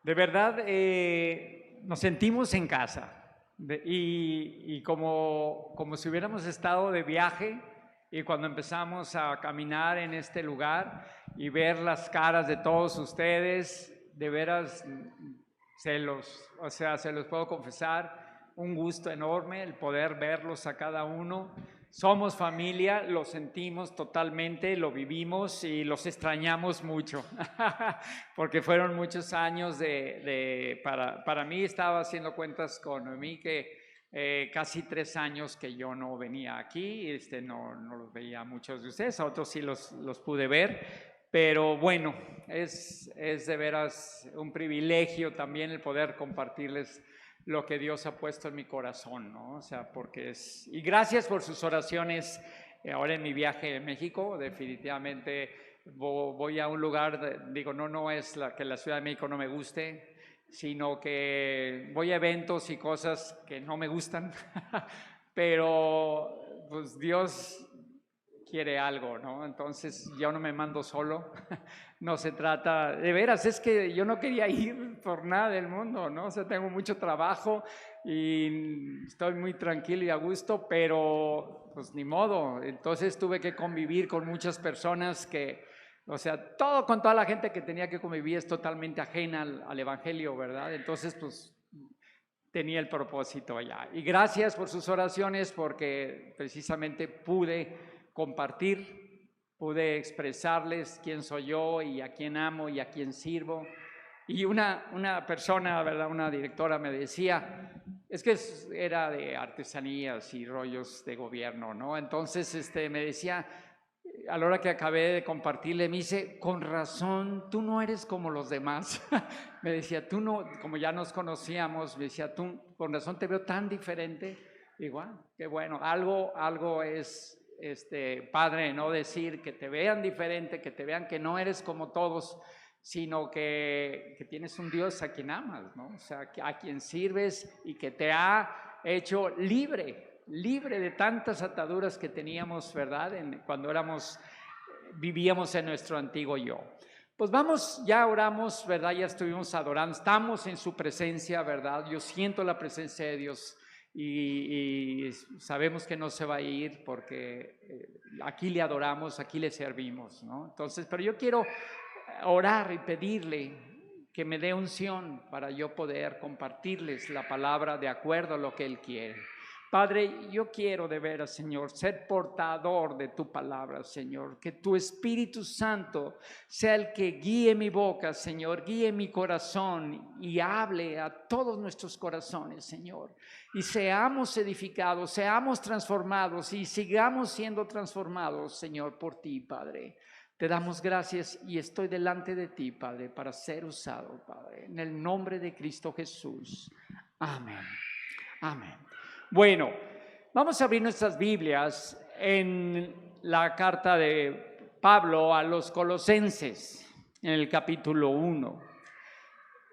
De verdad, nos sentimos en casa y como si hubiéramos estado de viaje y cuando empezamos a caminar en este lugar y ver las caras de todos ustedes, de veras se los puedo confesar, un gusto enorme el poder verlos a cada uno. Somos familia, lo sentimos totalmente, lo vivimos y los extrañamos mucho, porque fueron muchos años para mí estaba haciendo cuentas con mí que casi 3 años que yo no venía aquí, no los veía a muchos de ustedes, a otros sí los pude ver, pero bueno, es de veras un privilegio también el poder compartirles lo que Dios ha puesto en mi corazón, ¿no? O sea, porque y gracias por sus oraciones ahora en mi viaje a México. Definitivamente voy a un lugar, digo, no es que la Ciudad de México no me guste, sino que voy a eventos y cosas que no me gustan, pero pues Dios quiere algo, ¿no? Entonces yo no me mando solo, no se trata, de veras, es que yo no quería ir por nada del mundo, ¿no? O sea, tengo mucho trabajo y estoy muy tranquilo y a gusto, pero pues ni modo, entonces tuve que convivir con muchas personas o sea, con toda la gente que tenía que convivir es totalmente ajena al evangelio, ¿verdad? Entonces, pues tenía el propósito allá. Y gracias por sus oraciones porque precisamente pude compartir, pude expresarles quién soy yo y a quién amo y a quién sirvo. Y una persona, ¿verdad? Una directora me decía, es que era de artesanías y rollos de gobierno, ¿no? Entonces me decía, a la hora que acabé de compartirle, me dice, con razón, tú no eres como los demás. Me decía, tú no, como ya nos conocíamos, me decía, tú con razón te veo tan diferente. Digo, qué bueno, algo es padre, no decir que te vean diferente, que te vean que no eres como todos, sino que tienes un Dios a quien amas, ¿no? O sea, a quien sirves y que te ha hecho libre de tantas ataduras que teníamos, ¿verdad? Cuando vivíamos en nuestro antiguo yo. Pues vamos, ya oramos, ¿verdad? Ya estuvimos adorando, estamos en su presencia, ¿verdad? Yo siento la presencia de Dios y sabemos que no se va a ir porque aquí le adoramos, aquí le servimos, ¿no? Entonces, pero yo quiero orar y pedirle que me dé unción para yo poder compartirles la palabra de acuerdo a lo que Él quiere. Padre, yo quiero de veras, Señor, ser portador de tu palabra, Señor. Que tu Espíritu Santo sea el que guíe mi boca, Señor, guíe mi corazón y hable a todos nuestros corazones, Señor. Y seamos edificados, seamos transformados y sigamos siendo transformados, Señor, por ti, Padre. Te damos gracias y estoy delante de ti, Padre, para ser usado, Padre. En el nombre de Cristo Jesús. Amén. Amén. Bueno, vamos a abrir nuestras Biblias en la carta de Pablo a los Colosenses, en el capítulo 1.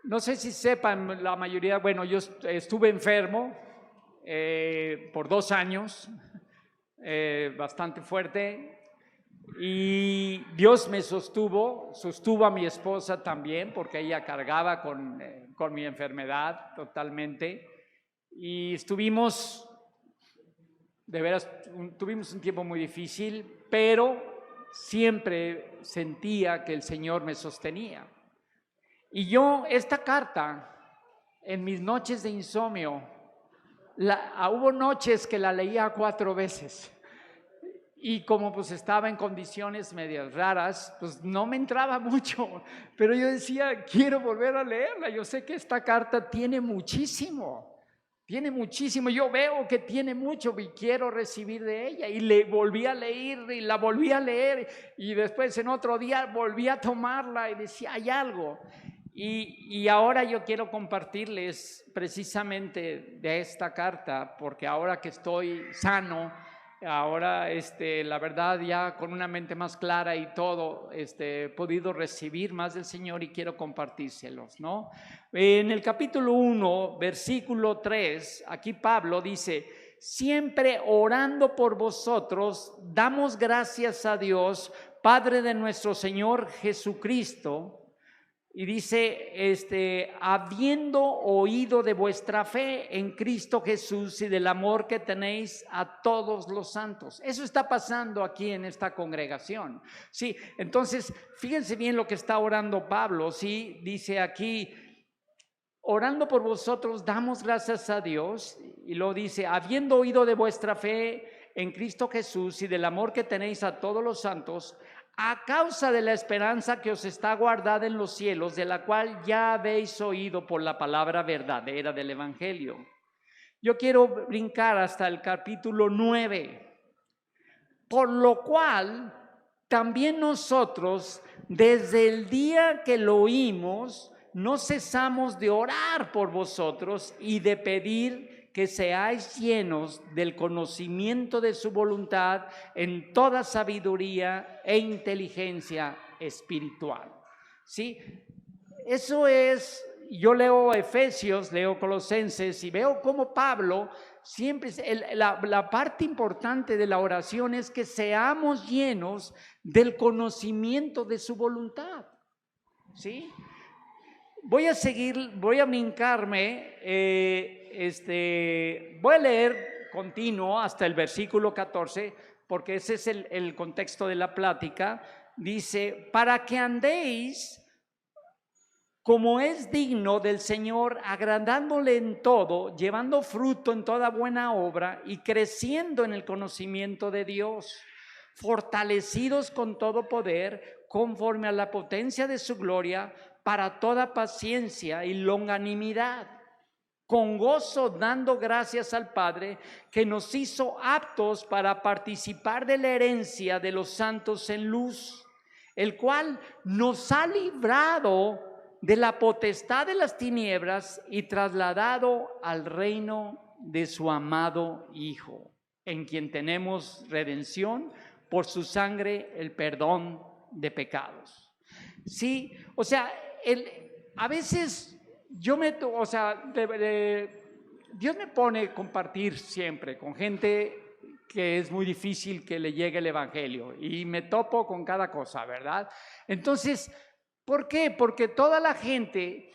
No sé si sepan la mayoría, bueno, yo estuve enfermo por 2 años, bastante fuerte, y Dios me sostuvo a mi esposa también, porque ella cargaba con mi enfermedad totalmente. Y estuvimos, de veras, tuvimos un tiempo muy difícil, pero siempre sentía que el Señor me sostenía. Y yo, esta carta, en mis noches de insomnio, hubo noches que la leía 4 veces. Y como pues estaba en condiciones medias raras, pues no me entraba mucho, pero yo decía, quiero volver a leerla. Yo sé que esta carta tiene muchísimo, yo veo que tiene mucho y quiero recibir de ella. Y le volví a leer y la volví a leer y después en otro día volví a tomarla y decía, hay algo. Y ahora yo quiero compartirles precisamente de esta carta, porque ahora que estoy sano, ahora la verdad ya con una mente más clara y todo, he podido recibir más del Señor y quiero compartírselos, ¿no? En el capítulo 1, versículo 3, aquí Pablo dice, siempre orando por vosotros, damos gracias a Dios, Padre de nuestro Señor Jesucristo. y dice, habiendo oído de vuestra fe en Cristo Jesús y del amor que tenéis a todos los santos. Eso está pasando aquí en esta congregación. Sí, entonces, fíjense bien lo que está orando Pablo. Sí, dice aquí, orando por vosotros, damos gracias a Dios. Y lo dice, habiendo oído de vuestra fe en Cristo Jesús y del amor que tenéis a todos los santos, a causa de la esperanza que os está guardada en los cielos, de la cual ya habéis oído por la palabra verdadera del Evangelio. Yo quiero brincar hasta el capítulo 9. Por lo cual, también nosotros, desde el día que lo oímos, no cesamos de orar por vosotros y de pedir que seáis llenos del conocimiento de su voluntad en toda sabiduría e inteligencia espiritual. ¿Sí? Eso es, yo leo Efesios, leo Colosenses y veo cómo Pablo siempre, la parte importante de la oración es que seamos llenos del conocimiento de su voluntad. ¿Sí? Voy a brincarme, voy a leer continuo hasta el versículo 14, porque ese es el contexto de la plática. Dice, para que andéis como es digno del Señor, agradándole en todo, llevando fruto en toda buena obra y creciendo en el conocimiento de Dios, fortalecidos con todo poder, conforme a la potencia de su gloria, para toda paciencia y longanimidad, con gozo dando gracias al Padre, que nos hizo aptos para participar de la herencia de los santos en luz, el cual nos ha librado de la potestad de las tinieblas y trasladado al reino de su amado Hijo, en quien tenemos redención por su sangre, el perdón de pecados. Sí, o sea, a veces Dios me pone a compartir siempre con gente que es muy difícil que le llegue el evangelio y me topo con cada cosa, ¿verdad? Entonces, ¿por qué? Porque toda la gente,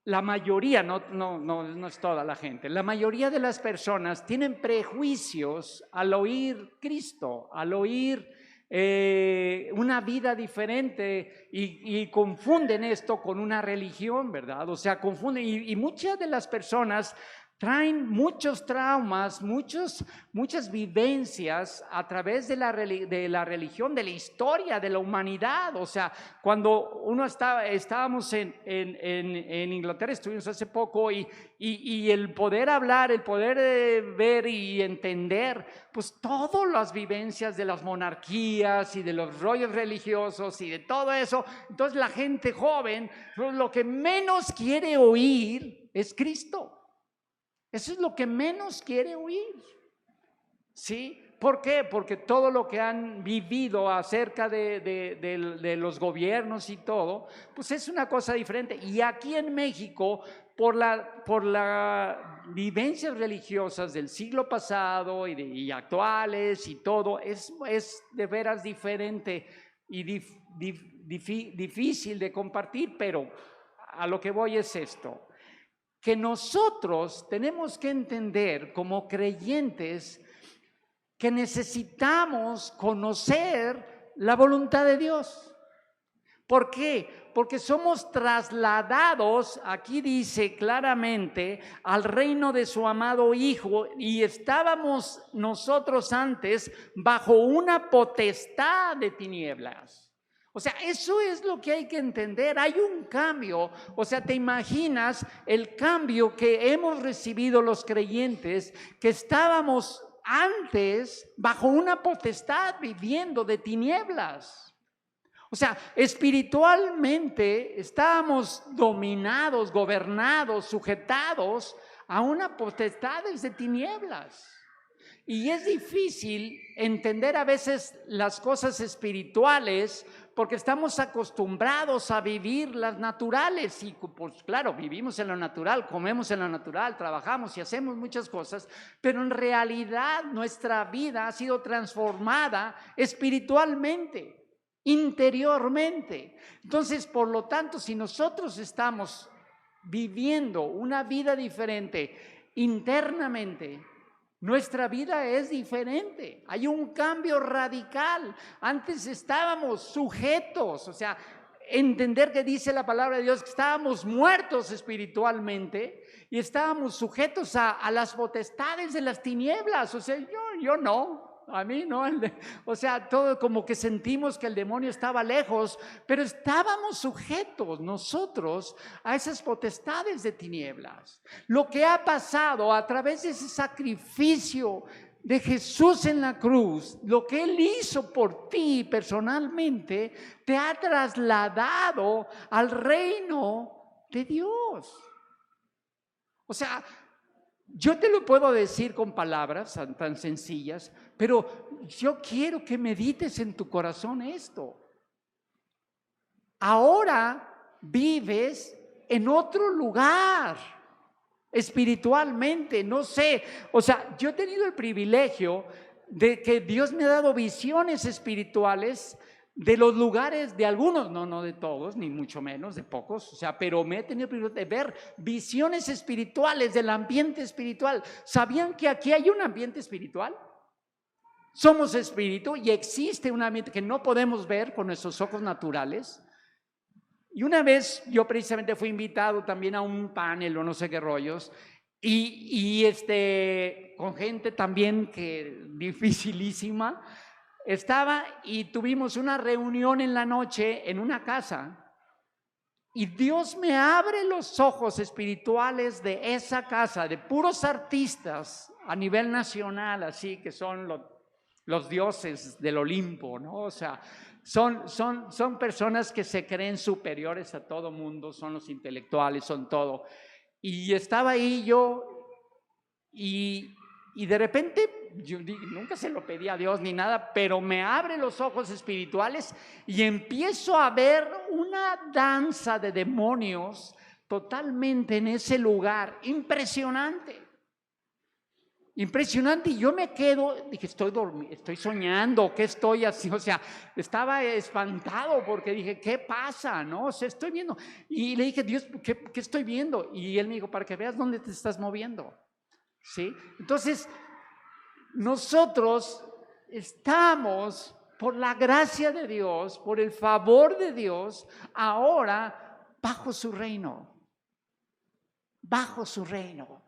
la mayoría, no es toda la gente, la mayoría de las personas tienen prejuicios al oír Cristo, al oír una vida diferente y confunden esto con una religión, ¿verdad? O sea, confunden y muchas de las personas traen muchos traumas, muchas vivencias a través de la religión, de la historia, de la humanidad. O sea, cuando estábamos en Inglaterra, estuvimos hace poco y el poder hablar, el poder ver y entender, pues todas las vivencias de las monarquías y de los rollos religiosos y de todo eso. Entonces la gente joven, pues, lo que menos quiere oír es Cristo. Eso es lo que menos quiere oír. ¿Sí? ¿Por qué? Porque todo lo que han vivido acerca de los gobiernos y todo, pues es una cosa diferente. Y aquí en México, por las vivencias religiosas del siglo pasado y actuales y todo, es de veras diferente y difícil de compartir, pero a lo que voy es esto. Que nosotros tenemos que entender como creyentes que necesitamos conocer la voluntad de Dios. ¿Por qué? Porque somos trasladados, aquí dice claramente, al reino de su amado Hijo, y estábamos nosotros antes bajo una potestad de tinieblas. O sea, eso es lo que hay que entender. Hay un cambio. O sea, ¿te imaginas el cambio que hemos recibido los creyentes, que estábamos antes bajo una potestad viviendo de tinieblas? O sea, espiritualmente estábamos dominados, gobernados, sujetados a una potestad de tinieblas. Y es difícil entender a veces las cosas espirituales porque estamos acostumbrados a vivir las naturales y pues claro, vivimos en lo natural, comemos en lo natural, trabajamos y hacemos muchas cosas, pero en realidad nuestra vida ha sido transformada espiritualmente. interiormente. Entonces, por lo tanto, si nosotros estamos viviendo una vida diferente internamente, nuestra vida es diferente. Hay un cambio radical. Antes estábamos sujetos, o sea, entender que dice la palabra de Dios que estábamos muertos espiritualmente y estábamos sujetos a las potestades de las tinieblas. O sea, yo no. A mí no, o sea, todo como que sentimos que el demonio estaba lejos, pero estábamos sujetos nosotros a esas potestades de tinieblas. Lo que ha pasado a través de ese sacrificio de Jesús en la cruz, lo que Él hizo por ti personalmente, te ha trasladado al reino de Dios. O sea, yo te lo puedo decir con palabras tan sencillas, pero yo quiero que medites en tu corazón esto. Ahora vives en otro lugar espiritualmente, no sé. O sea, yo he tenido el privilegio de que Dios me ha dado visiones espirituales de los lugares, de algunos, no de todos, ni mucho menos, de pocos, o sea, pero me he tenido el privilegio de ver visiones espirituales del ambiente espiritual. ¿Sabían que aquí hay un ambiente espiritual? Somos espíritu y existe un ambiente que no podemos ver con nuestros ojos naturales. Y una vez yo precisamente fui invitado también a un panel o no sé qué rollos, y con gente también que dificilísima. Estaba y tuvimos una reunión en la noche en una casa y Dios me abre los ojos espirituales de esa casa, de puros artistas a nivel nacional, así que son los dioses del Olimpo, ¿no? O sea, son personas que se creen superiores a todo mundo, son los intelectuales, son todo. Y estaba ahí yo y de repente, yo nunca se lo pedí a Dios ni nada, pero me abre los ojos espirituales y empiezo a ver una danza de demonios totalmente en ese lugar, impresionante. Impresionante, y yo me quedo, dije, estoy soñando, ¿qué estoy haciendo? O sea, estaba espantado porque dije, ¿qué pasa? ¿No? O sea, estoy viendo. Y le dije, Dios, ¿qué estoy viendo? Y él me dijo, para que veas dónde te estás moviendo. ¿Sí? Entonces, nosotros estamos, por la gracia de Dios, por el favor de Dios, ahora bajo su reino. Bajo su reino.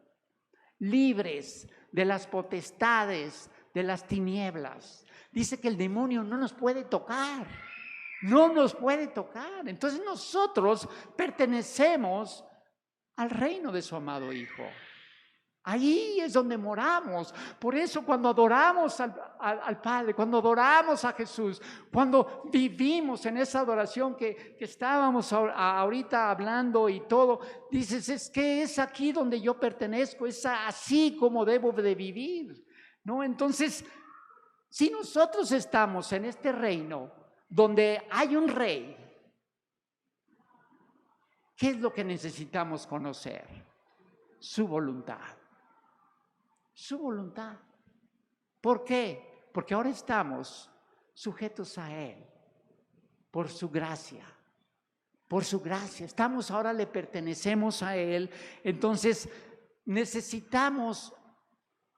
Libres de las potestades, de las tinieblas. Dice que el demonio no nos puede tocar. No nos puede tocar. Entonces nosotros pertenecemos al reino de su amado Hijo. Ahí es donde moramos. Por eso cuando adoramos al Padre, cuando adoramos a Jesús, cuando vivimos en esa adoración que estábamos ahorita hablando y todo, dices, es que es aquí donde yo pertenezco, es así como debo de vivir, ¿no? Entonces, si nosotros estamos en este reino donde hay un rey, ¿qué es lo que necesitamos conocer? Su voluntad. Su voluntad. ¿Por qué? Porque ahora estamos sujetos a Él, por su gracia. Por su gracia. Ahora le pertenecemos a Él. Entonces necesitamos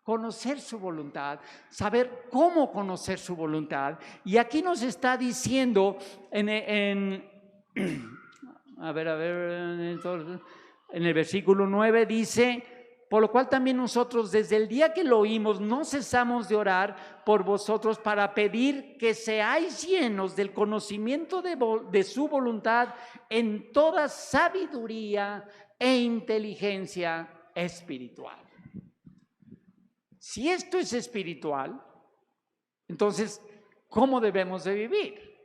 conocer su voluntad, saber cómo conocer su voluntad. Y aquí nos está diciendo en el versículo 9 dice, por lo cual también nosotros desde el día que lo oímos no cesamos de orar por vosotros para pedir que seáis llenos del conocimiento de su voluntad en toda sabiduría e inteligencia espiritual. Si esto es espiritual, entonces, ¿cómo debemos de vivir?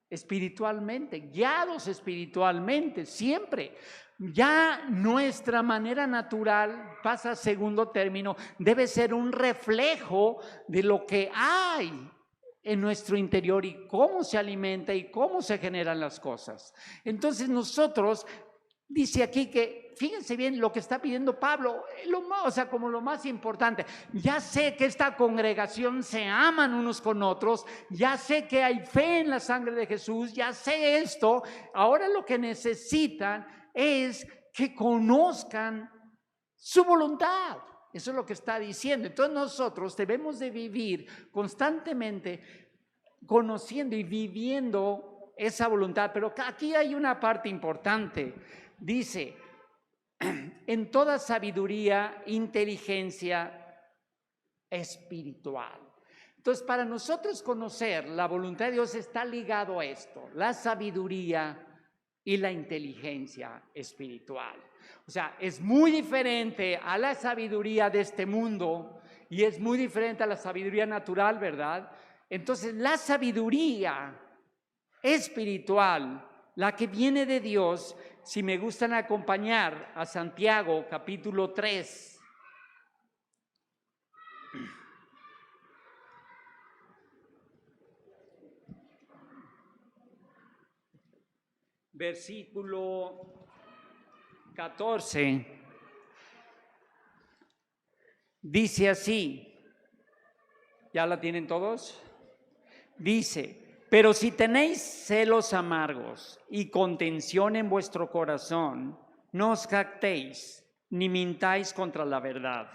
Espiritualmente, guiados espiritualmente, siempre. Ya nuestra manera natural pasa a segundo término, debe ser un reflejo de lo que hay en nuestro interior y cómo se alimenta y cómo se generan las cosas. Entonces nosotros dice aquí que, fíjense bien lo que está pidiendo Pablo, como lo más importante. Ya sé que esta congregación se aman unos con otros, ya sé que hay fe en la sangre de Jesús, ya sé esto. Ahora lo que necesitan es que conozcan su voluntad. Eso es lo que está diciendo. Entonces nosotros debemos de vivir constantemente conociendo y viviendo esa voluntad. Pero aquí hay una parte importante. Dice, en toda sabiduría, inteligencia espiritual. Entonces, para nosotros conocer la voluntad de Dios está ligado a esto, la sabiduría y la inteligencia espiritual. O sea, es muy diferente a la sabiduría de este mundo y es muy diferente a la sabiduría natural, ¿verdad? Entonces, la sabiduría espiritual, la que viene de Dios, si me gustan acompañar a Santiago, capítulo 3. Versículo 14. Dice así, ¿ya la tienen todos? Dice, pero si tenéis celos amargos y contención en vuestro corazón, no os jactéis ni mintáis contra la verdad,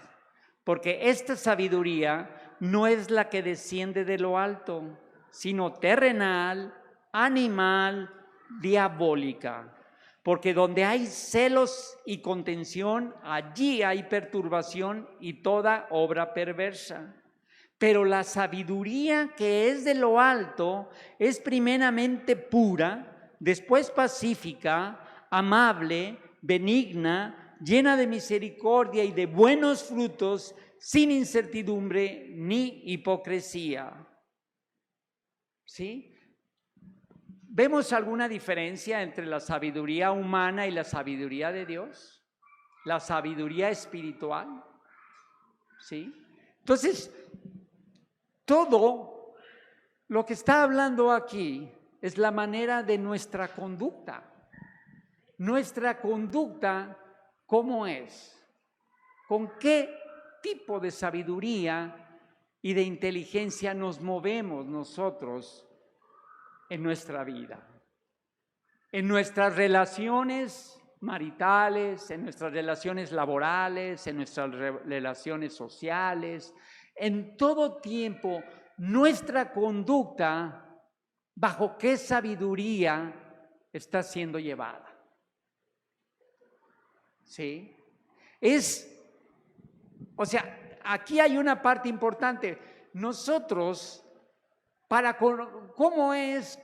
porque esta sabiduría no es la que desciende de lo alto, sino terrenal, animal, diabólica. Porque donde hay celos y contención, allí hay perturbación y toda obra perversa. Pero la sabiduría que es de lo alto es primeramente pura, después pacífica, amable, benigna, llena de misericordia y de buenos frutos, sin incertidumbre ni hipocresía. ¿Sí? ¿Vemos alguna diferencia entre la sabiduría humana y la sabiduría de Dios? La sabiduría espiritual. ¿Sí? Entonces, todo lo que está hablando aquí es la manera de nuestra conducta. Nuestra conducta, ¿cómo es? ¿Con qué tipo de sabiduría y de inteligencia nos movemos nosotros en nuestra vida? En nuestras relaciones maritales, en nuestras relaciones laborales, en nuestras relaciones sociales, en todo tiempo, nuestra conducta, ¿bajo qué sabiduría está siendo llevada? ¿Sí? Aquí hay una parte importante. Nosotros,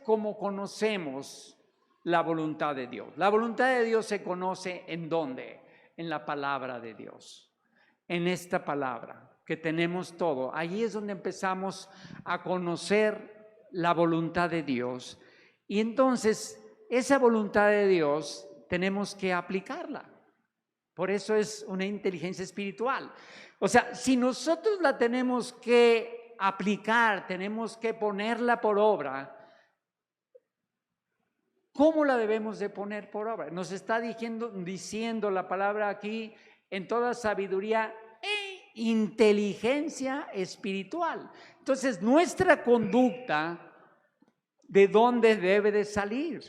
¿cómo conocemos la voluntad de Dios? La voluntad de Dios se conoce ¿en dónde? En la palabra de Dios. En esta palabra que tenemos todo. Allí es donde empezamos a conocer la voluntad de Dios. Y entonces, esa voluntad de Dios tenemos que aplicarla. Por eso es una inteligencia espiritual. O sea, si nosotros la tenemos que aplicar, tenemos que ponerla por obra, ¿cómo la debemos de poner por obra? Nos está diciendo la palabra aquí, en toda sabiduría e inteligencia espiritual. Entonces, nuestra conducta, ¿de dónde debe de salir?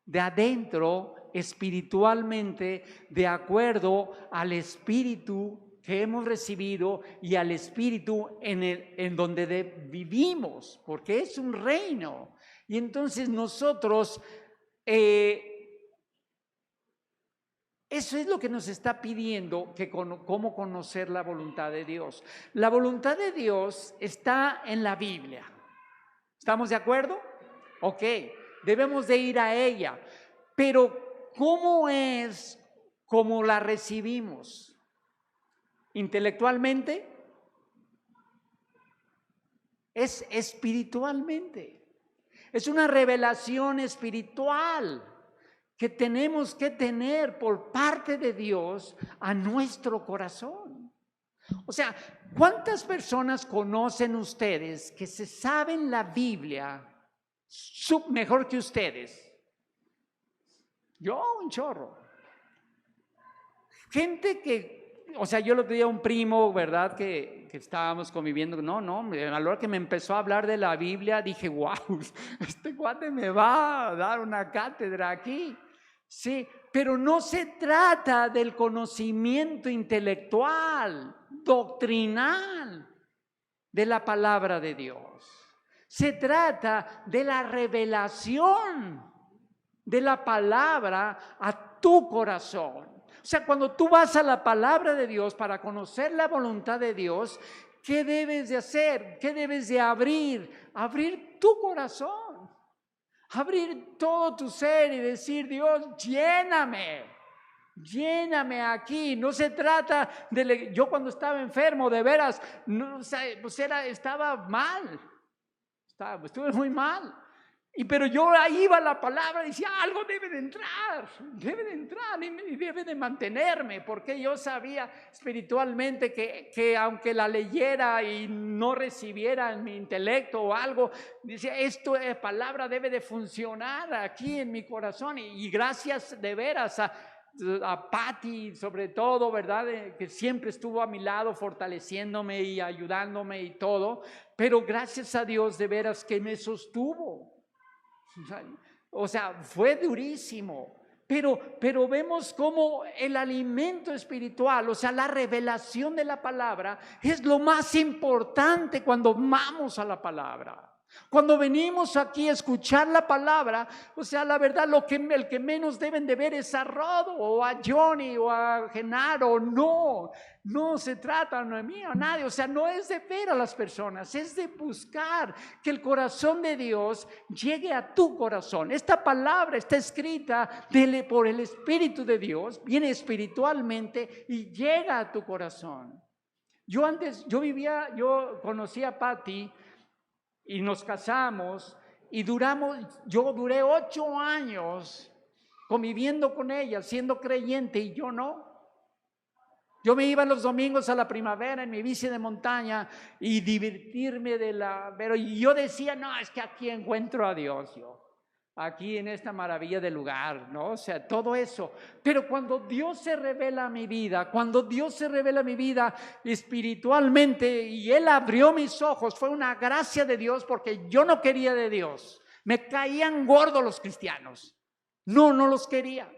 De adentro, espiritualmente, de acuerdo al espíritu que hemos recibido y al espíritu en donde vivimos, porque es un reino. Y entonces nosotros, eso es lo que nos está pidiendo, cómo conocer la voluntad de Dios. La voluntad de Dios está en la Biblia. ¿Estamos de acuerdo? Ok, debemos de ir a ella. Pero, ¿cómo es como la recibimos? ¿Intelectualmente? Es espiritualmente. Es una revelación espiritual que tenemos que tener por parte de Dios a nuestro corazón. O sea, ¿cuántas personas conocen ustedes que se saben la Biblia mejor que ustedes? Yo un chorro. Gente que, o sea, yo lo tenía un primo, ¿verdad? Que estábamos conviviendo. No, a la hora que me empezó a hablar de la Biblia, dije, wow, este cuate me va a dar una cátedra aquí. Sí, pero no se trata del conocimiento intelectual, doctrinal de la palabra de Dios. Se trata de la revelación de la palabra a tu corazón. O sea, cuando tú vas a la palabra de Dios para conocer la voluntad de Dios, ¿qué debes de hacer? ¿Qué debes de abrir? Abrir tu corazón, abrir todo tu ser y decir, Dios, lléname aquí. No se trata de... Yo cuando estaba enfermo, de veras, no, pues estaba mal, estuve muy mal. Pero yo ahí iba la palabra y decía, algo debe de entrar y debe de mantenerme, porque yo sabía espiritualmente que aunque la leyera y no recibiera en mi intelecto o algo, decía, esto es palabra, debe de funcionar aquí en mi corazón. Y gracias de veras a Patti sobre todo, ¿verdad? Que siempre estuvo a mi lado fortaleciéndome y ayudándome y todo, pero gracias a Dios de veras que me sostuvo. O sea, fue durísimo, pero vemos cómo el alimento espiritual, o sea, la revelación de la palabra es lo más importante cuando vamos a la palabra. Cuando venimos aquí a escuchar la palabra, o sea, la verdad, el que menos deben de ver es a Rodo o a Johnny o a Genaro. No se trata, no es mío, a nadie. O sea, no es de ver a las personas, es de buscar que el corazón de Dios llegue a tu corazón. Esta palabra está escrita por el Espíritu de Dios, viene espiritualmente y llega a tu corazón. Yo conocí a Patti y nos casamos y yo duré 8 años conviviendo con ella, siendo creyente, y yo no. Yo me iba los domingos a la primavera en mi bici de montaña y divertirme pero yo decía, no, es que aquí encuentro a Dios aquí en esta maravilla del lugar, ¿no? O sea, todo eso. Pero cuando Dios se revela a mi vida, espiritualmente, y Él abrió mis ojos, fue una gracia de Dios, porque yo no quería de Dios. Me caían gordos los cristianos. No los quería.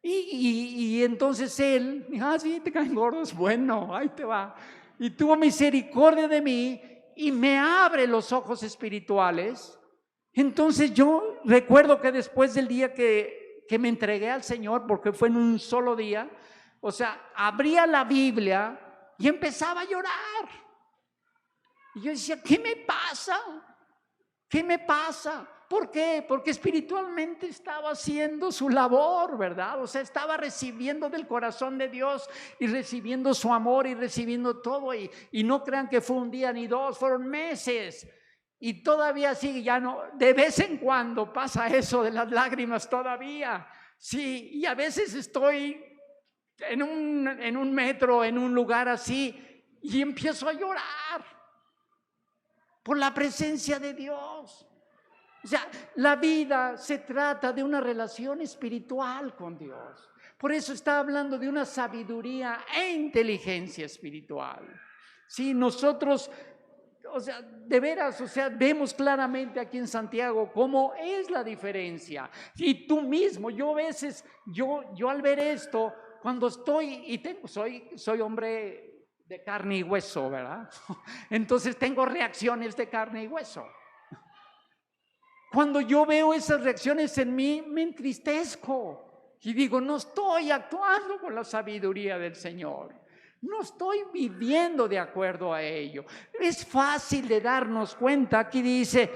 Y entonces Él dijo, sí, te caen gordos, bueno, ahí te va. Y tuvo misericordia de mí y me abre los ojos espirituales. Entonces yo recuerdo que después del día que me entregué al Señor, porque fue en un solo día, o sea, abría la Biblia y empezaba a llorar. Y yo decía, ¿qué me pasa? ¿Qué me pasa? ¿Por qué? Porque espiritualmente estaba haciendo su labor, ¿verdad? O sea, estaba recibiendo del corazón de Dios y recibiendo su amor y recibiendo todo. Y no crean que fue un día ni dos, fueron meses. Y todavía sigue, ya no, de vez en cuando pasa eso de las lágrimas todavía. Sí, y a veces estoy en un metro, en un lugar así, y empiezo a llorar por la presencia de Dios. O sea, la vida se trata de una relación espiritual con Dios. Por eso está hablando de una sabiduría e inteligencia espiritual. Sí, nosotros, o sea, de veras, o sea, vemos claramente aquí en Santiago cómo es la diferencia. Y tú mismo, yo a veces, yo al ver esto, cuando estoy, soy hombre de carne y hueso, ¿verdad? Entonces tengo reacciones de carne y hueso. Cuando yo veo esas reacciones en mí, me entristezco y digo, no estoy actuando con la sabiduría del Señor. No estoy viviendo de acuerdo a ello. Es fácil de darnos cuenta. Aquí dice,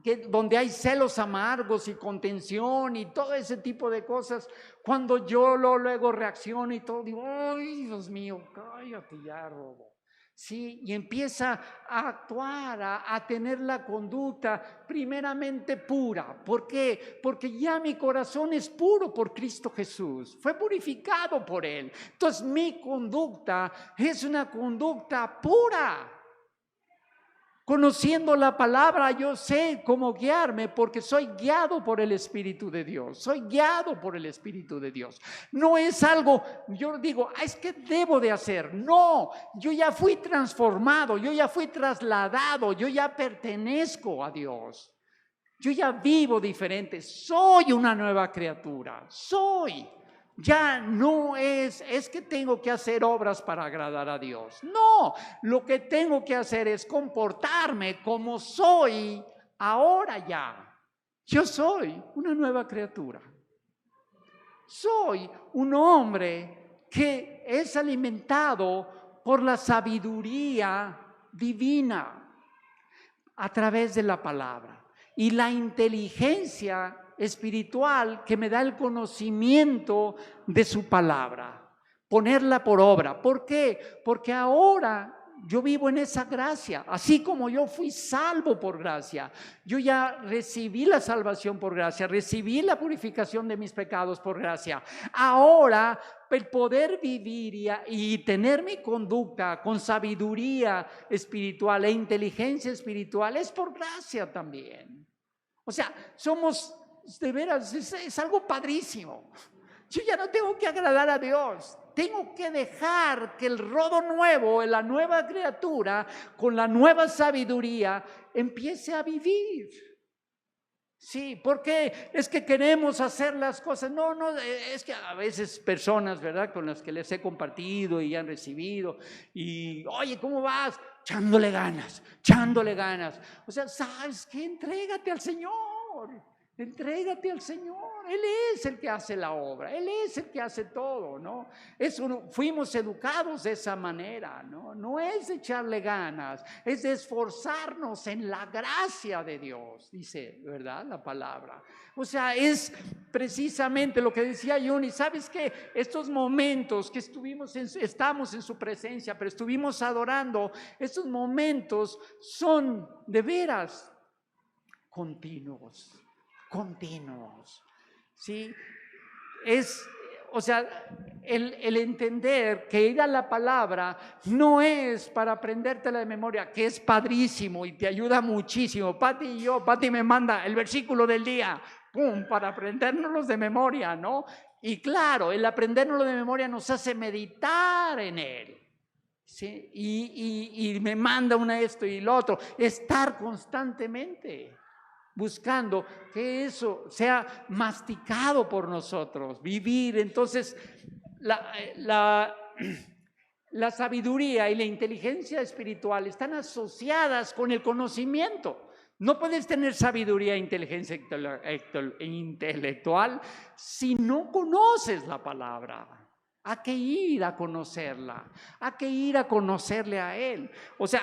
que donde hay celos amargos y contención y todo ese tipo de cosas, cuando yo luego reacciono y todo, digo, ay, Dios mío, cállate ya, Robo. Sí, y empieza a actuar, a tener la conducta primeramente pura. ¿Por qué? Porque ya mi corazón es puro por Cristo Jesús, fue purificado por Él. Entonces mi conducta es una conducta pura. Conociendo la palabra, yo sé cómo guiarme porque soy guiado por el Espíritu de Dios. Soy guiado por el Espíritu de Dios. No es algo, yo digo, es que debo de hacer. No, yo ya fui transformado, yo ya fui trasladado, yo ya pertenezco a Dios. Yo ya vivo diferente, soy una nueva criatura, soy. Ya no es que tengo que hacer obras para agradar a Dios. No, lo que tengo que hacer es comportarme como soy ahora ya. Yo soy una nueva criatura. Soy un hombre que es alimentado por la sabiduría divina a través de la palabra. Y la inteligencia espiritual que me da el conocimiento de su palabra, ponerla por obra. ¿Por qué? Porque ahora yo vivo en esa gracia, así como yo fui salvo por gracia. Yo ya recibí la salvación por gracia, recibí la purificación de mis pecados por gracia. Ahora el poder vivir y tener mi conducta con sabiduría espiritual e inteligencia espiritual es por gracia también. O sea, somos, de veras, es algo padrísimo. Yo ya no tengo que agradar a Dios. Tengo que dejar que el rodo nuevo, la nueva criatura, con la nueva sabiduría, empiece a vivir. Sí, porque es que queremos hacer las cosas. No, es que a veces personas, ¿verdad?, con las que les he compartido y han recibido, y oye, ¿cómo vas? Echándole ganas, echándole ganas. O sea, ¿sabes qué? Entrégate al Señor. Entrégate al Señor. Él es el que hace la obra, Él es el que hace todo, ¿no? Fuimos educados de esa manera, ¿no? No es de echarle ganas, es de esforzarnos en la gracia de Dios, dice, ¿verdad?, la palabra. O sea, es precisamente lo que decía Johnny. ¿Sabes qué? Estos momentos que estamos en su presencia, pero estuvimos adorando, estos momentos son de veras continuos. ¿Sí? O sea, el entender que ir a la palabra no es para aprendértela de memoria, que es padrísimo y te ayuda muchísimo. Pati me manda el versículo del día, ¡pum!, para aprendérnoslos de memoria, ¿no? Y claro, el aprendérnoslo de memoria nos hace meditar en él. ¿Sí? Y me manda esto y lo otro, estar constantemente buscando que eso sea masticado por nosotros, vivir. Entonces, la sabiduría y la inteligencia espiritual están asociadas con el conocimiento. No puedes tener sabiduría e inteligencia intelectual si no conoces la palabra. Hay que ir a conocerla, hay que ir a conocerle a Él. O sea,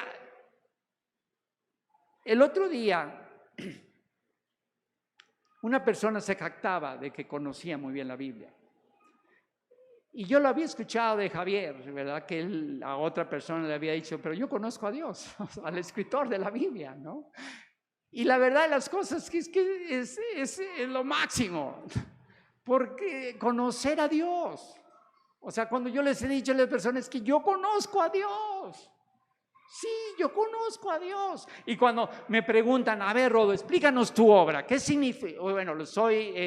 el otro día una persona se jactaba de que conocía muy bien la Biblia. Y yo lo había escuchado de Javier, ¿verdad? Que a otra persona le había dicho, pero yo conozco a Dios, al escritor de la Biblia, ¿no? Y la verdad de las cosas es que es lo máximo, porque conocer a Dios. O sea, cuando yo les he dicho a las personas que yo conozco a Dios. Sí, yo conozco a Dios. Y cuando me preguntan, a ver, Rodo, explícanos tu obra, ¿qué significa? Bueno, soy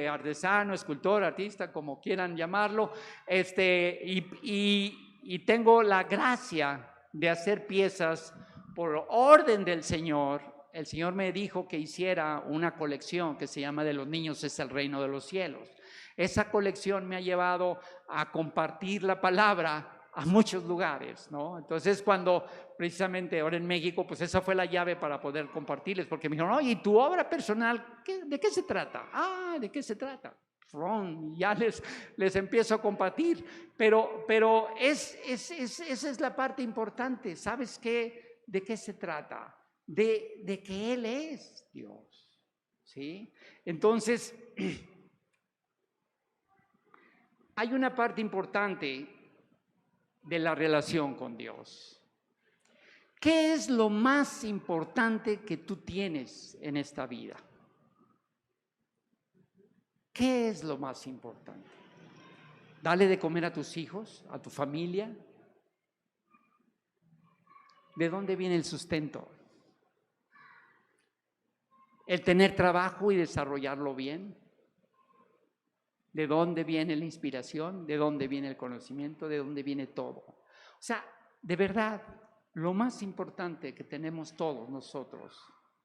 artesano, escultor, artista, como quieran llamarlo, y tengo la gracia de hacer piezas por orden del Señor. El Señor me dijo que hiciera una colección que se llama De los niños es el reino de los cielos. Esa colección me ha llevado a compartir la palabra a muchos lugares, ¿no? Entonces, cuando precisamente ahora en México, pues esa fue la llave para poder compartirles, porque me dijeron, oye, ¿y tu obra personal de qué se trata? ¿De qué se trata? Ya les empiezo a compartir, pero esa es la parte importante. ¿Sabes qué? ¿De qué se trata? De que Él es Dios, ¿sí? Entonces, hay una parte importante de la relación con Dios. ¿Qué es lo más importante que tú tienes en esta vida? ¿Qué es lo más importante? ¿Dale de comer a tus hijos, a tu familia? ¿De dónde viene el sustento? el tener trabajo y desarrollarlo bien. ¿De dónde viene la inspiración? ¿De dónde viene el conocimiento? ¿De dónde viene todo? O sea, de verdad, lo más importante que tenemos todos nosotros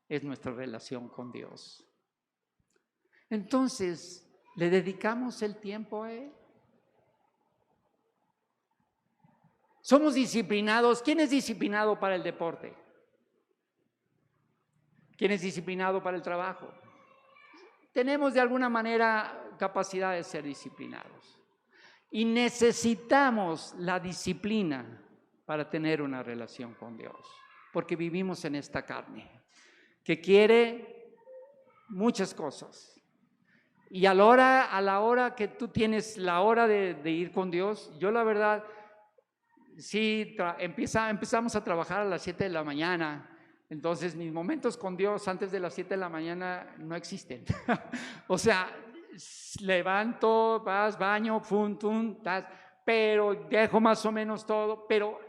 es nuestra relación con Dios. Entonces, ¿le dedicamos el tiempo a Él? ¿Somos disciplinados? ¿Quién es disciplinado para el deporte? ¿Quién es disciplinado para el trabajo? Tenemos de alguna manera capacidad de ser disciplinados. Y necesitamos la disciplina para tener una relación con Dios. Porque vivimos en esta carne que quiere muchas cosas. Y a la hora que tú tienes la hora de ir con Dios, yo la verdad, sí, empezamos a trabajar a las 7 de la mañana. Entonces mis momentos con Dios antes de las 7 de la mañana no existen. O sea, levanto, baño, pero dejo más o menos todo, pero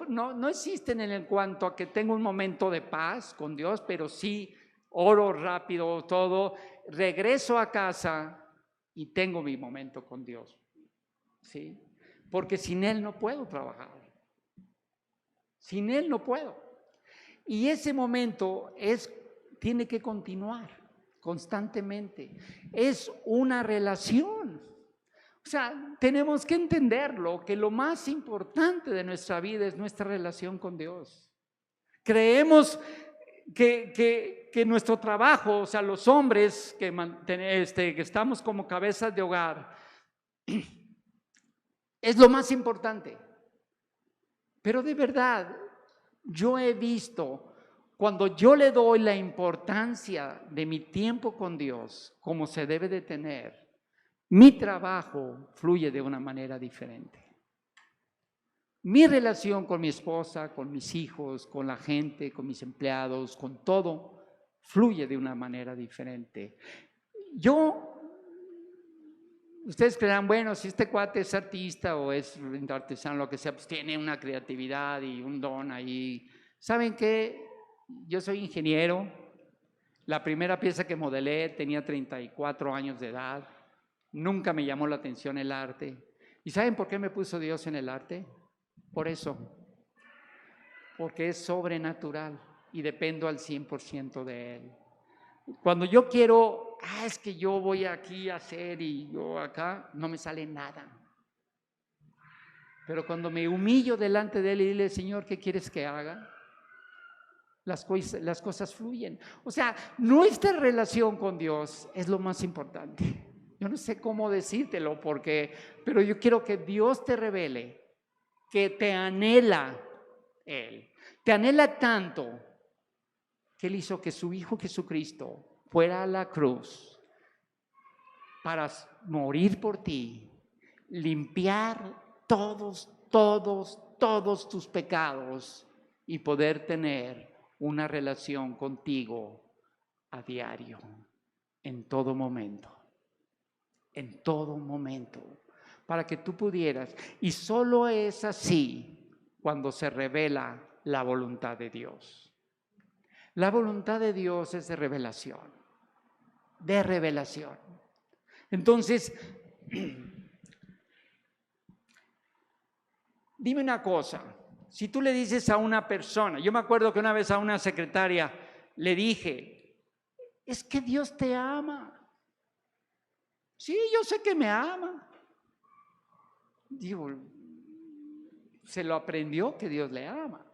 no existen en cuanto a que tengo un momento de paz con Dios, pero sí oro rápido todo, regreso a casa y tengo mi momento con Dios, ¿sí? Porque sin Él no puedo trabajar, sin Él no puedo. Y ese momento tiene que continuar constantemente. Es una relación. O sea, tenemos que entenderlo, que lo más importante de nuestra vida es nuestra relación con Dios. Creemos que nuestro trabajo, o sea, los hombres que estamos como cabezas de hogar, es lo más importante. Pero de verdad, yo he visto, cuando yo le doy la importancia de mi tiempo con Dios, como se debe de tener, mi trabajo fluye de una manera diferente. Mi relación con mi esposa, con mis hijos, con la gente, con mis empleados, con todo, fluye de una manera diferente. Ustedes creerán, bueno, si este cuate es artista o es artesano, lo que sea, pues tiene una creatividad y un don ahí. ¿Saben qué? Yo soy ingeniero. La primera pieza que modelé tenía 34 años de edad. Nunca me llamó la atención el arte. ¿Y saben por qué me puso Dios en el arte? Por eso. Porque es sobrenatural y dependo al 100% de Él. Cuando yo quiero, es que yo voy aquí a hacer y yo acá, no me sale nada. Pero cuando me humillo delante de Él y dile, Señor, ¿qué quieres que haga? Las cosas fluyen. O sea, nuestra relación con Dios es lo más importante. Yo no sé cómo decírtelo pero yo quiero que Dios te revele que te anhela Él. Te anhela tanto que Él hizo que su Hijo Jesucristo fuera a la cruz para morir por ti, limpiar todos tus pecados y poder tener una relación contigo a diario, en todo momento, para que tú pudieras. Y solo es así cuando se revela la voluntad de Dios. La voluntad de Dios es de revelación. Entonces, dime una cosa, si tú le dices a una persona, yo me acuerdo que una vez a una secretaria le dije, es que Dios te ama. Sí, yo sé que me ama. Digo, se lo aprendió que Dios le ama.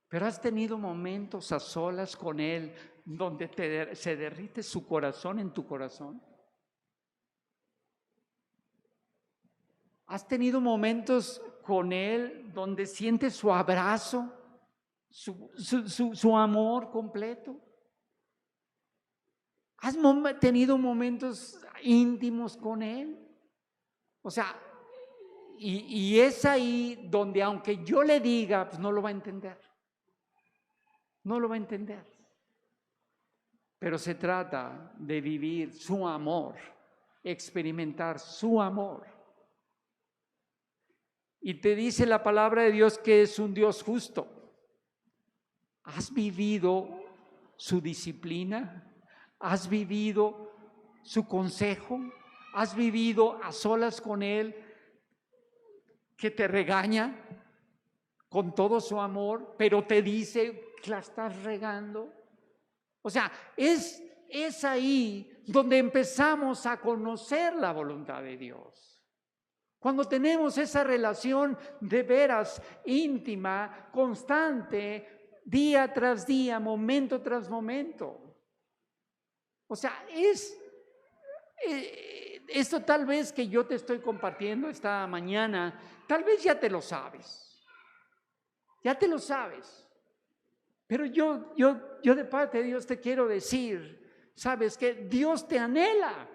Pero has tenido momentos a solas con Él donde se derrite su corazón en tu corazón. ¿Has tenido momentos con Él donde sientes su abrazo, su amor completo? ¿Has tenido momentos íntimos con Él? O sea, y es ahí donde aunque yo le diga, pues no lo va a entender. No lo va a entender. Pero se trata de vivir su amor, experimentar su amor. Y te dice la palabra de Dios que es un Dios justo. ¿Has vivido su disciplina? ¿Has vivido su consejo? ¿Has vivido a solas con Él, que te regaña con todo su amor, pero te dice que la estás regando? O sea, es ahí donde empezamos a conocer la voluntad de Dios. Cuando tenemos esa relación de veras íntima, constante, día tras día, momento tras momento. O sea, esto tal vez que yo te estoy compartiendo esta mañana, tal vez ya te lo sabes. Ya te lo sabes. Pero yo de parte de Dios te quiero decir, sabes que Dios te anhela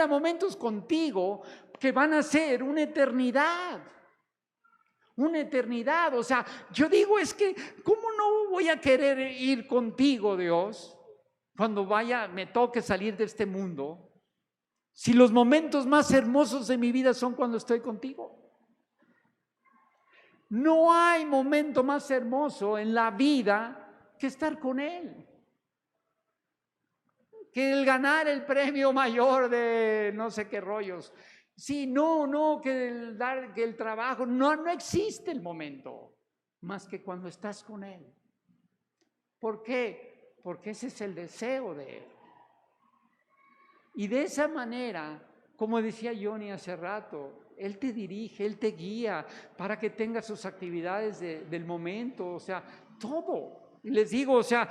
momentos contigo que van a ser una eternidad. Una eternidad. O sea, yo digo, es que, ¿cómo no voy a querer ir contigo, Dios, cuando me toque salir de este mundo? Si los momentos más hermosos de mi vida son cuando estoy contigo. No hay momento más hermoso en la vida que estar con Él. Que el ganar el premio mayor de no sé qué rollos. Sí, no, que el trabajo. No existe el momento más que cuando estás con Él. ¿Por qué? Porque ese es el deseo de Él. Y de esa manera, como decía Johnny hace rato, Él te dirige, Él te guía para que tengas sus actividades del momento, o sea, todo. Y les digo, o sea,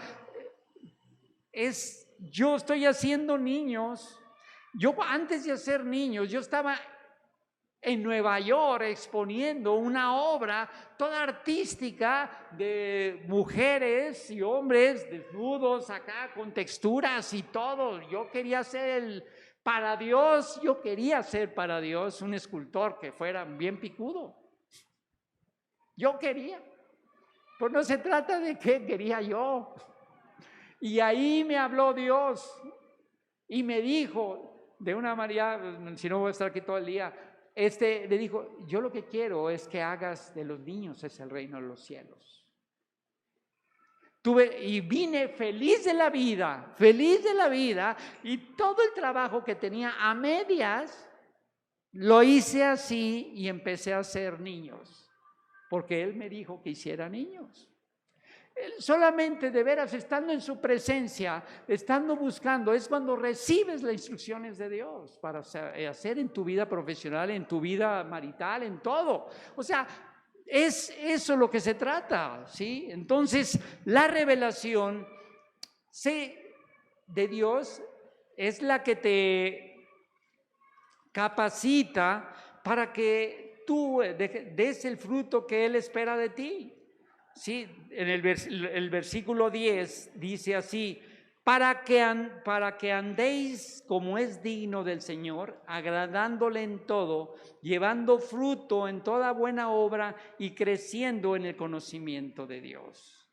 yo estoy haciendo niños. Yo antes de hacer niños, yo estaba en Nueva York exponiendo una obra toda artística de mujeres y hombres desnudos acá con texturas y todo. Yo quería ser para Dios un escultor que fuera bien picudo. Yo quería. Pues no se trata de qué quería yo. Y ahí me habló Dios y me dijo de una manera, si no voy a estar aquí todo el día, le dijo, yo lo que quiero es que hagas de los niños es el reino de los cielos. Y vine feliz de la vida, y todo el trabajo que tenía a medias, lo hice así y empecé a hacer niños, porque Él me dijo que hiciera niños. Solamente de veras estando en su presencia, estando buscando, es cuando recibes las instrucciones de Dios para hacer en tu vida profesional, en tu vida marital, en todo. O sea, es eso lo que se trata, ¿sí? Entonces, la revelación de Dios es la que te capacita para que tú des el fruto que Él espera de ti. Sí, en el versículo 10 dice así, para que andéis como es digno del Señor, agradándole en todo, llevando fruto en toda buena obra y creciendo en el conocimiento de Dios.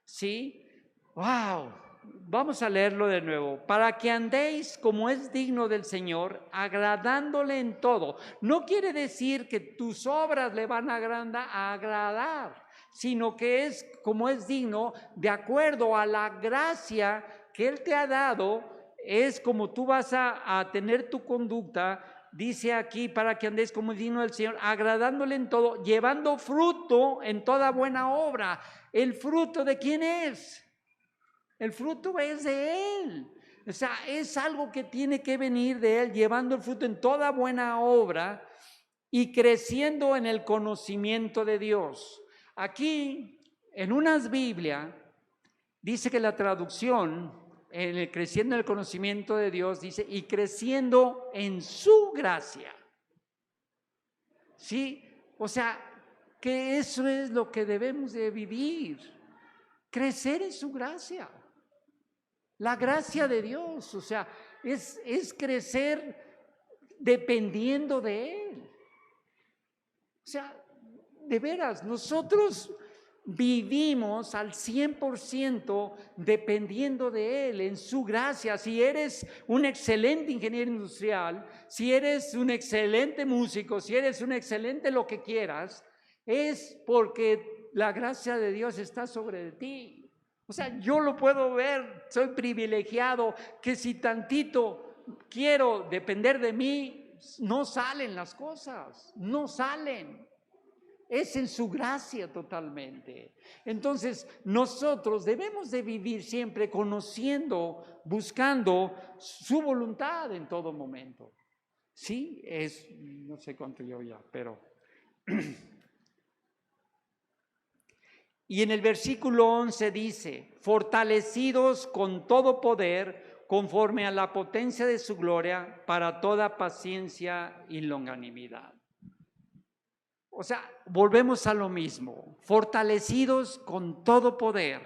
¿Sí? ¡Wow! Vamos a leerlo de nuevo. Para que andéis como es digno del Señor, agradándole en todo. No quiere decir que tus obras le van a agradar, sino que es como es digno, de acuerdo a la gracia que Él te ha dado, es como tú vas a tener tu conducta. Dice aquí, para que andéis como es digno del Señor, agradándole en todo, llevando fruto en toda buena obra. ¿El fruto de quién es? El fruto es de Él. O sea, es algo que tiene que venir de Él, llevando el fruto en toda buena obra y creciendo en el conocimiento de Dios. Aquí, en unas Biblia, dice que la traducción, en el creciendo en el conocimiento de Dios, dice, y creciendo en su gracia. ¿Sí? O sea, que eso es lo que debemos de vivir. Crecer en su gracia. La gracia de Dios, o sea, es crecer dependiendo de Él. O sea, de veras, nosotros vivimos al 100% dependiendo de Él, en su gracia. Si eres un excelente ingeniero industrial, si eres un excelente músico, si eres un excelente lo que quieras, es porque la gracia de Dios está sobre ti. O sea, yo lo puedo ver, soy privilegiado, que si tantito quiero depender de mí, no salen las cosas, no salen. Es en su gracia totalmente. Entonces, nosotros debemos de vivir siempre conociendo, buscando su voluntad en todo momento. Sí, no sé cuánto yo ya, pero... Y en el versículo 11 dice, fortalecidos con todo poder, conforme a la potencia de su gloria, para toda paciencia y longanimidad. O sea, volvemos a lo mismo, fortalecidos con todo poder.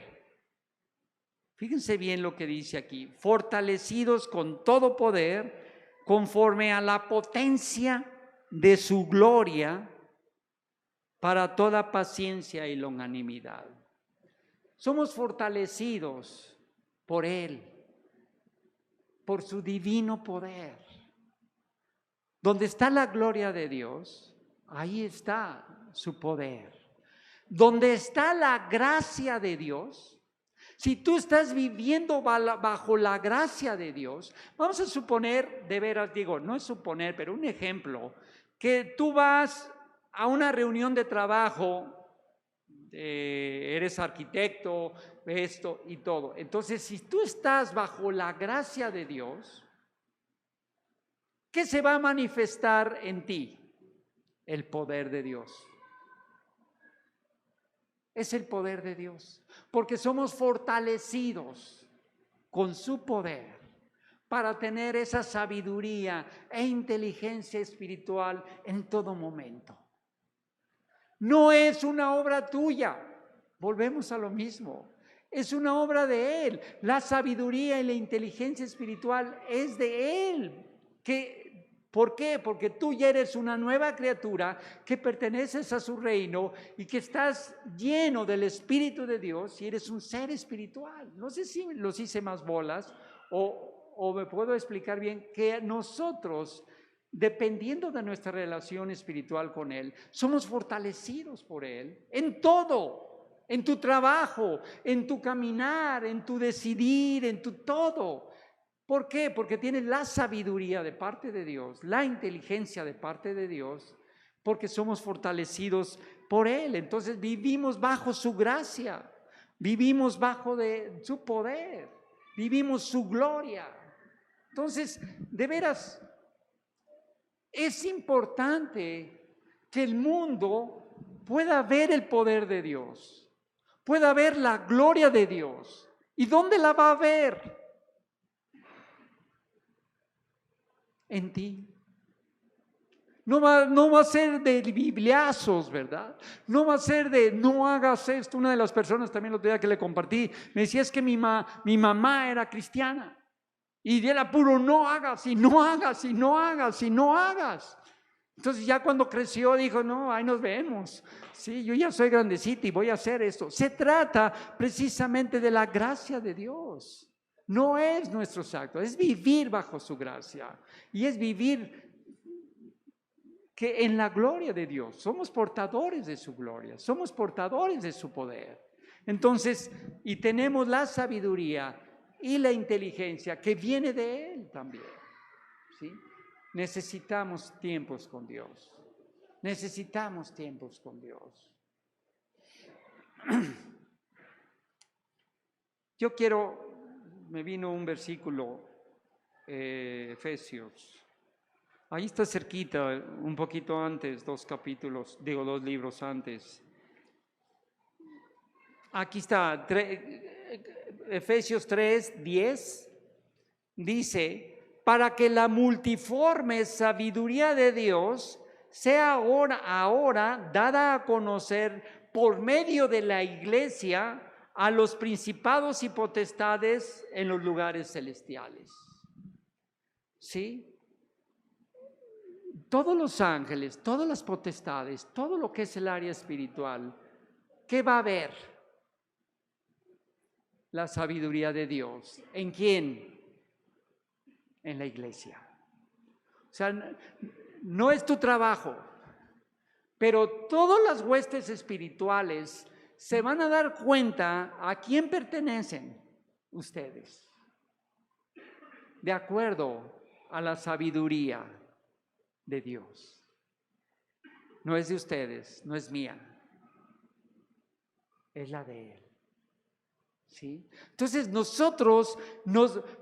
Fíjense bien lo que dice aquí, fortalecidos con todo poder, conforme a la potencia de su gloria, para toda paciencia y longanimidad. Somos fortalecidos por Él, por su divino poder. Donde está la gloria de Dios, ahí está su poder. Donde está la gracia de Dios, si tú estás viviendo bajo la gracia de Dios, vamos a suponer, de veras digo, no es suponer, pero un ejemplo, que tú vas a una reunión de trabajo, eres arquitecto, esto y todo. Entonces, si tú estás bajo la gracia de Dios, ¿qué se va a manifestar en ti? El poder de Dios. Es el poder de Dios, porque somos fortalecidos con su poder para tener esa sabiduría e inteligencia espiritual en todo momento. No es una obra tuya, volvemos a lo mismo, es una obra de Él. La sabiduría y la inteligencia espiritual es de Él. ¿Por qué? Porque tú ya eres una nueva criatura que perteneces a su reino y que estás lleno del Espíritu de Dios y eres un ser espiritual. No sé si los hice más bolas o me puedo explicar bien que nosotros, dependiendo de nuestra relación espiritual con Él, somos fortalecidos por Él en todo, en tu trabajo, en tu caminar, en tu decidir, en tu todo. ¿Por qué? Porque tienes la sabiduría de parte de Dios, la inteligencia de parte de Dios, porque somos fortalecidos por Él. Entonces vivimos bajo su gracia, vivimos bajo de su poder, vivimos su gloria. Entonces, de veras, es importante que el mundo pueda ver el poder de Dios, pueda ver la gloria de Dios. ¿Y dónde la va a ver? En ti. No va a ser de bibliazos, ¿verdad? No va a ser de no hagas esto. Una de las personas también el otro día que le compartí me decía es que mi mamá era cristiana y era puro no hagas y no hagas y no hagas y no hagas. Entonces ya cuando creció dijo, no, ahí nos vemos. Sí, yo ya soy grandecita y voy a hacer esto. Se trata precisamente de la gracia de Dios. No es nuestros actos, es vivir bajo su gracia y es vivir que en la gloria de Dios somos portadores de su gloria, somos portadores de su poder. Entonces, y tenemos la sabiduría y la inteligencia que viene de Él también, ¿sí? Necesitamos tiempos con Dios. Necesitamos tiempos con Dios. Me vino un versículo, Efesios. Ahí está cerquita, un poquito antes, dos libros antes. Aquí está, Efesios 3:10, dice, para que la multiforme sabiduría de Dios sea ahora dada a conocer por medio de la iglesia a los principados y potestades en los lugares celestiales. ¿Sí? Todos los ángeles, todas las potestades, todo lo que es el área espiritual, ¿qué va a haber? La sabiduría de Dios. ¿En quién? En la iglesia. O sea, no es tu trabajo, pero todas las huestes espirituales se van a dar cuenta a quién pertenecen ustedes, de acuerdo a la sabiduría de Dios. No es de ustedes, no es mía, es la de Él. ¿Sí? Entonces nosotros,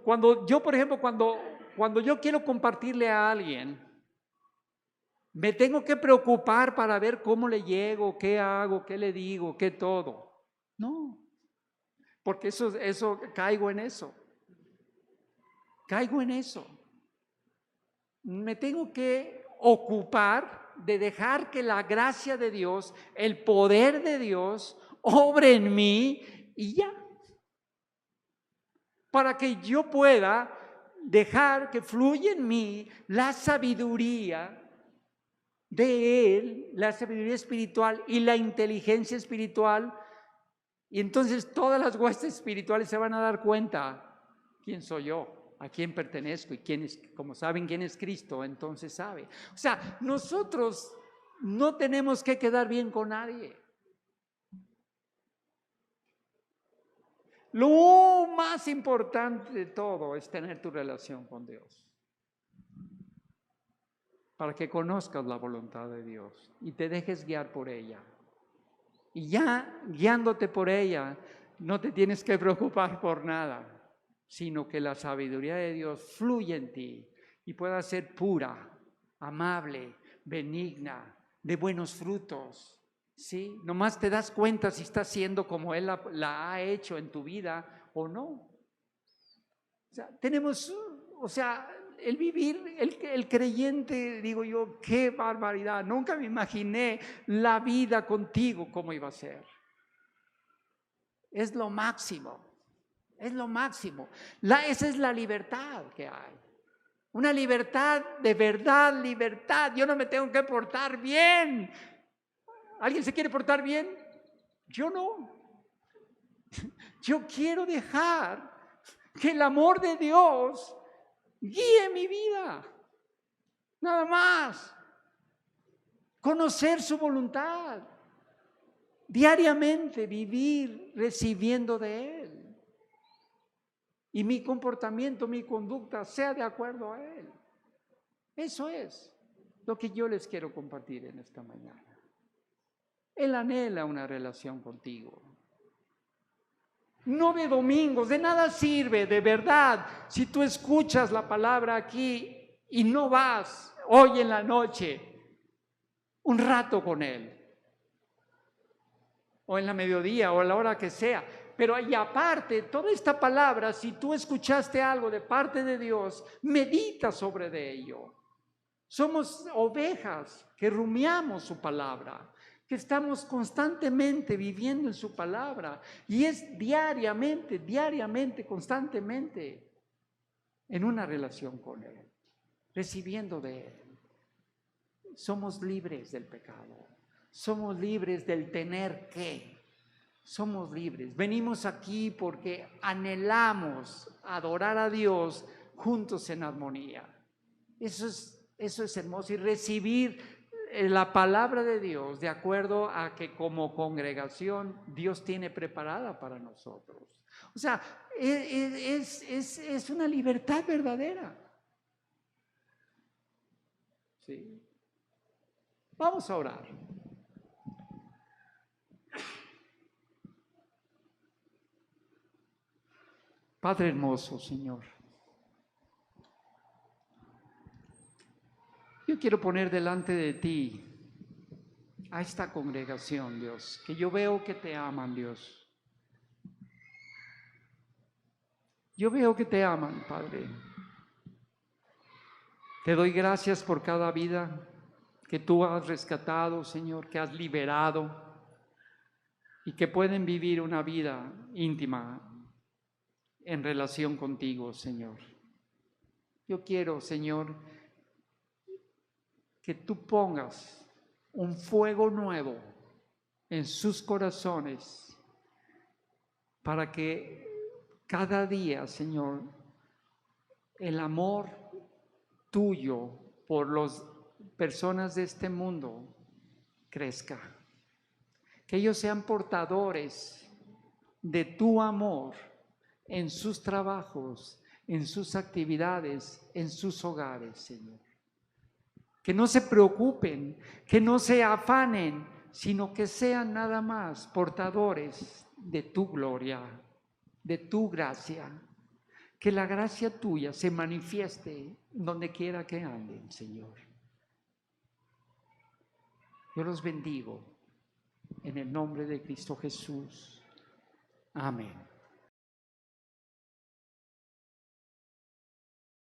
cuando yo, por ejemplo, cuando yo quiero compartirle a alguien, me tengo que preocupar para ver cómo le llego, qué hago, qué le digo, qué todo. No, porque eso caigo en eso. Caigo en eso. Me tengo que ocupar de dejar que la gracia de Dios, el poder de Dios, obre en mí y ya. Para que yo pueda dejar que fluya en mí la sabiduría de Él, la sabiduría espiritual y la inteligencia espiritual. Y entonces todas las huestes espirituales se van a dar cuenta quién soy yo, a quién pertenezco y quién es, como saben quién es Cristo, entonces sabe. O sea, nosotros no tenemos que quedar bien con nadie. Lo más importante de todo es tener tu relación con Dios, para que conozcas la voluntad de Dios y te dejes guiar por ella. Y ya guiándote por ella, no te tienes que preocupar por nada, sino que la sabiduría de Dios fluye en ti y pueda ser pura, amable, benigna, de buenos frutos. ¿Sí? Nomás te das cuenta si está siendo como Él la ha hecho en tu vida o no. O sea, tenemos, el vivir, el creyente, digo yo, qué barbaridad. Nunca me imaginé la vida contigo cómo iba a ser. Es lo máximo, es lo máximo. Esa es la libertad que hay. Una libertad de verdad, libertad. Yo no me tengo que portar bien. ¿Alguien se quiere portar bien? Yo no. Yo quiero dejar que el amor de Dios guíe mi vida. Nada más. Conocer su voluntad. Diariamente vivir recibiendo de Él. Y mi comportamiento, mi conducta sea de acuerdo a Él. Eso es lo que yo les quiero compartir en esta mañana. Él anhela una relación contigo. No de domingos, de nada sirve, de verdad, si tú escuchas la palabra aquí y no vas hoy en la noche un rato con Él, o en la mediodía, o a la hora que sea. Pero y aparte, toda esta palabra, si tú escuchaste algo de parte de Dios, medita sobre de ello. Somos ovejas que rumiamos su palabra, que estamos constantemente viviendo en su palabra. Y es diariamente, constantemente, en una relación con Él, recibiendo de Él. Somos libres del pecado. Somos libres del tener que. Somos libres. Venimos aquí porque anhelamos adorar a Dios juntos en armonía. Eso es hermoso. Y recibir la palabra de Dios de acuerdo a que como congregación Dios tiene preparada para nosotros. O sea, es una libertad verdadera. ¿Sí? Vamos a orar. Padre hermoso, Señor, yo quiero poner delante de ti a esta congregación, Dios, que yo veo que te aman, Dios. Yo veo que te aman, Padre. Te doy gracias por cada vida que tú has rescatado, Señor, que has liberado y que pueden vivir una vida íntima en relación contigo, Señor. Yo quiero, Señor, que tú pongas un fuego nuevo en sus corazones para que cada día, Señor, el amor tuyo por las personas de este mundo crezca. que ellos sean portadores de tu amor en sus trabajos, en sus actividades, en sus hogares, Señor. Que no se preocupen, que no se afanen, sino que sean nada más portadores de tu gloria, de tu gracia. Que la gracia tuya se manifieste donde quiera que anden, Señor. Yo los bendigo en el nombre de Cristo Jesús. Amén.